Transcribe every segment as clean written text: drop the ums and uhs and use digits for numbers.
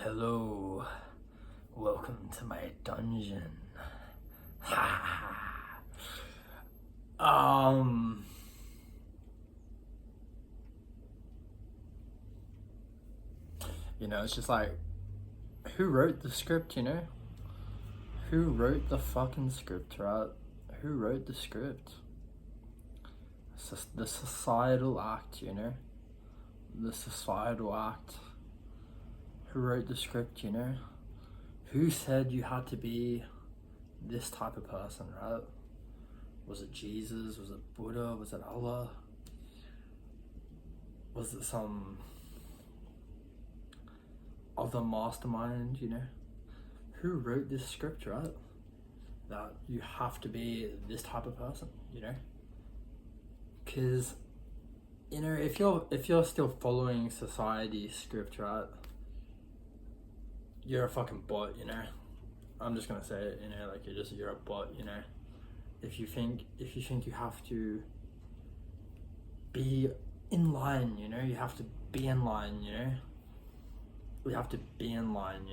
Hello, welcome to my dungeon. Ha. It's just like, who wrote the script? Who wrote the fucking script, right? Who wrote the script? It's just the societal act, the societal act. Who wrote the script, Who said you had to be this type of person, right? Was it Jesus? Was it Buddha? Was it Allah? Was it some other mastermind, Who wrote this script, right? That you have to be this type of person, Because, if you're still following society's script, right? You're a fucking bot, I'm just gonna say it, like you're a bot, If you think you have to be in line, you have to be in line, We have to be in line,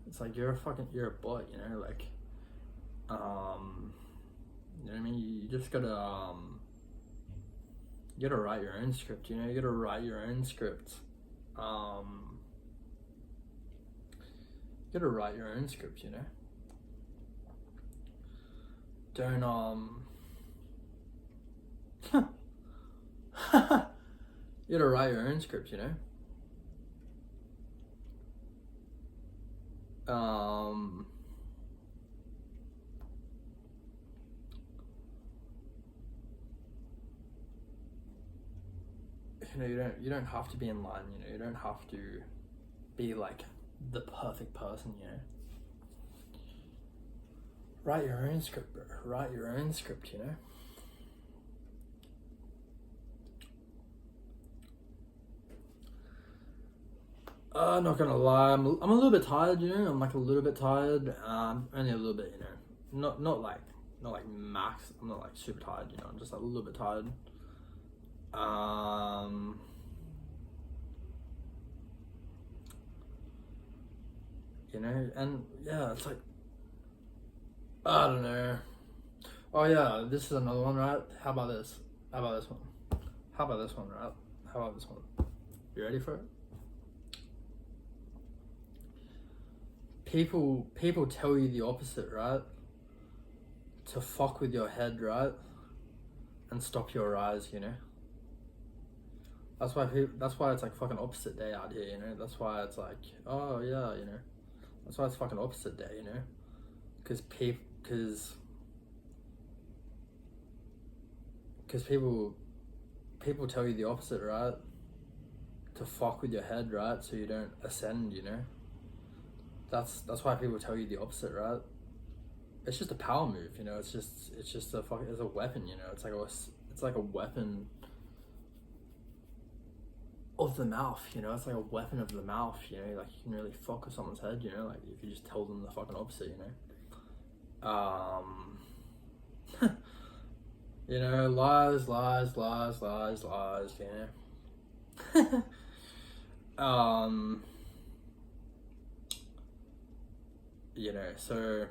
It's like you're a bot, like, you know what I mean? You just gotta you gotta write your own script, you gotta write your own script. You gotta write your own script, Don't you gotta write your own script, you don't have to be in line, you don't have to be like the perfect person, Write your own script, bro. Write your own script, Not gonna lie, I'm a little bit tired, I'm like a little bit tired. Only a little bit, Not like max. I'm not like super tired, I'm just like a little bit tired. And yeah, it's like, I don't know. Oh yeah, this is another one, right? How about this one? Right? How about this one? You ready for it? People tell you the opposite, right? To fuck with your head, right? And stop your rise, That's why it's like fucking opposite day out here, That's why it's like, oh yeah, That's why it's fucking opposite day, Because people tell you the opposite, right? To fuck with your head, right? So you don't ascend, That's why people tell you the opposite, right? It's just a power move, It's just it's a weapon, It's like a weapon of the mouth, It's like a weapon of the mouth, Like you can really fuck with someone's head, Like if you just tell them the fucking opposite, Lies, So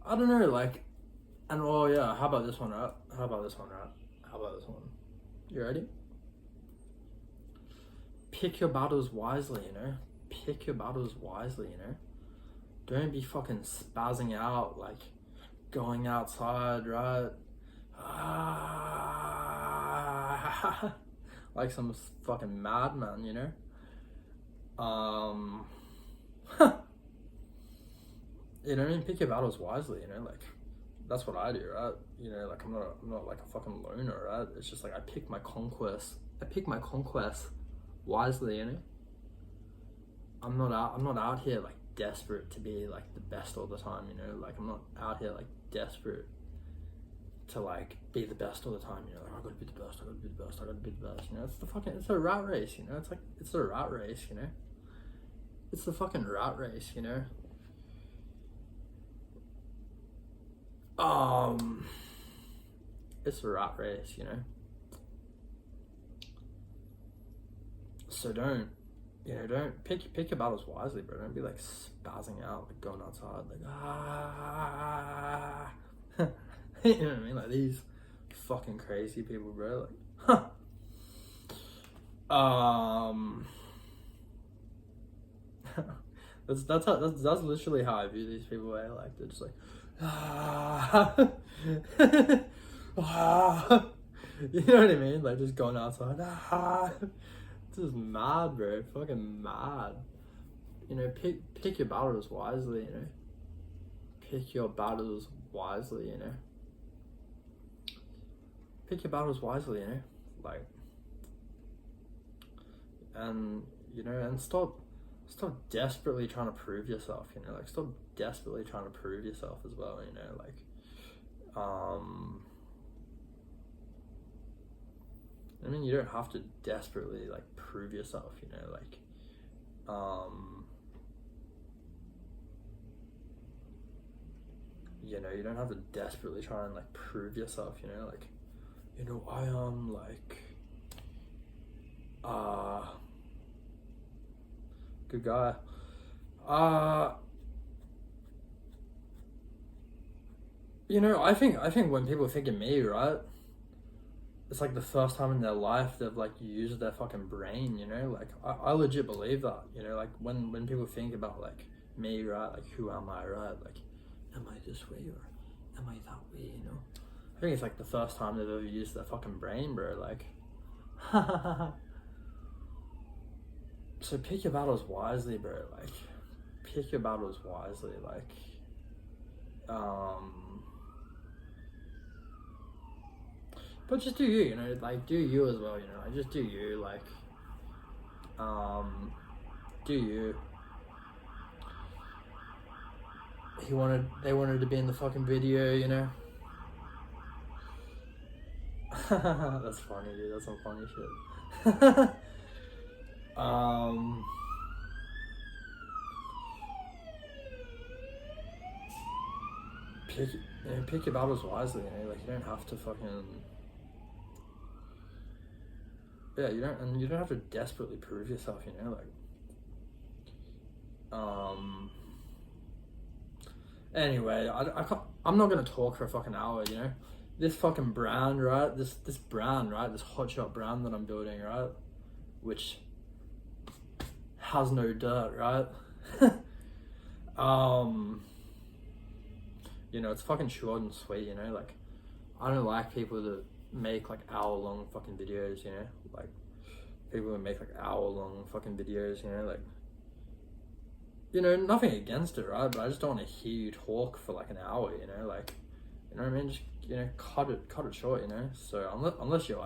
I don't know, like, and oh yeah, how about this one, right? You ready? Pick your battles wisely, Pick your battles wisely, Don't be fucking spazzing out, like, going outside, right? Like some fucking madman, Pick your battles wisely, like, that's what I do, right? Like I'm not like a fucking loner, right? It's just like I pick my conquests wisely, I'm not out here like desperate to be like the best all the time, Like I'm not out here like desperate to like be the best all the time, Like I gotta be the best, It's a rat race, It's like it's a rat race, It's the fucking rat race, It's a rat race, So don't pick your battles wisely, bro. Don't be like spazzing out, like going outside, like ah. You know what I mean? Like these fucking crazy people, bro. Like, that's literally how I view these people. Eh? Like they're just like ah, ah. You know what I mean? Like just going outside. Ah. This is mad, bro. Fucking mad. You know, pick your battles wisely, you know. Pick your battles wisely, you know. Pick your battles wisely, you know. Like, and you know, and stop desperately trying to prove yourself, you know. Like, stop desperately trying to prove yourself as well, you know. Like, I mean, you don't have to desperately like prove yourself, you know, like, you know, you don't have to desperately try and like prove yourself, you know, like, you know, I am like, good guy, you know, I think when people think of me, right, it's like the first time in their life they've like used their fucking brain, you know, like I legit believe that, you know, like when people think about like me, right, like who am I, right, like am I this way or am I that way, you know, I think it's like the first time they've ever used their fucking brain, bro, like so pick your battles wisely, bro, like pick your battles wisely, like but just do you, you know, like do you as well, you know, like just do you, like do you. They wanted to be in the fucking video, you know. That's funny, dude. That's some funny shit. Pick your battles wisely, you know. Like you don't have to fucking you don't have to desperately prove yourself, you know. Like anyway, I'm not gonna talk for a fucking hour, you know. This fucking brand, right? This brand, right? This hotshot brand that I'm building, right? Which has no dirt, right? You know, it's fucking short and sweet, you know, like I don't like people that make like hour-long fucking videos, you know, like people who make like hour-long fucking videos, you know, like, you know, nothing against it, right, but I just don't want to hear you talk for like an hour, you know, like, you know what I mean, just, you know, cut it short, you know, so unless you're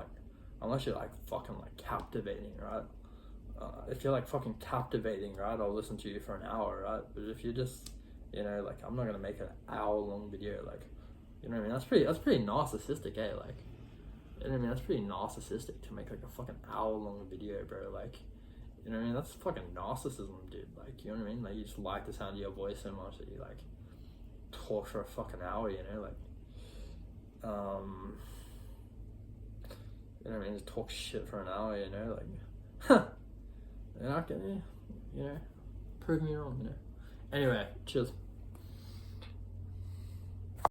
like fucking like captivating, right, if you're like fucking captivating, right, I'll listen to you for an hour, right, but if you're just, you know, like I'm not gonna make an hour-long video, like, you know what I mean, that's pretty narcissistic, eh, like, you know what I mean, that's pretty narcissistic to make like a fucking hour-long video, bro, like, you know what I mean, that's fucking narcissism, dude, like, you know what I mean, like, you just like the sound of your voice so much that you like talk for a fucking hour, you know, like, you know what I mean, just talk shit for an hour, you know, like, you're not gonna, you know, prove me wrong, you know. Anyway, cheers.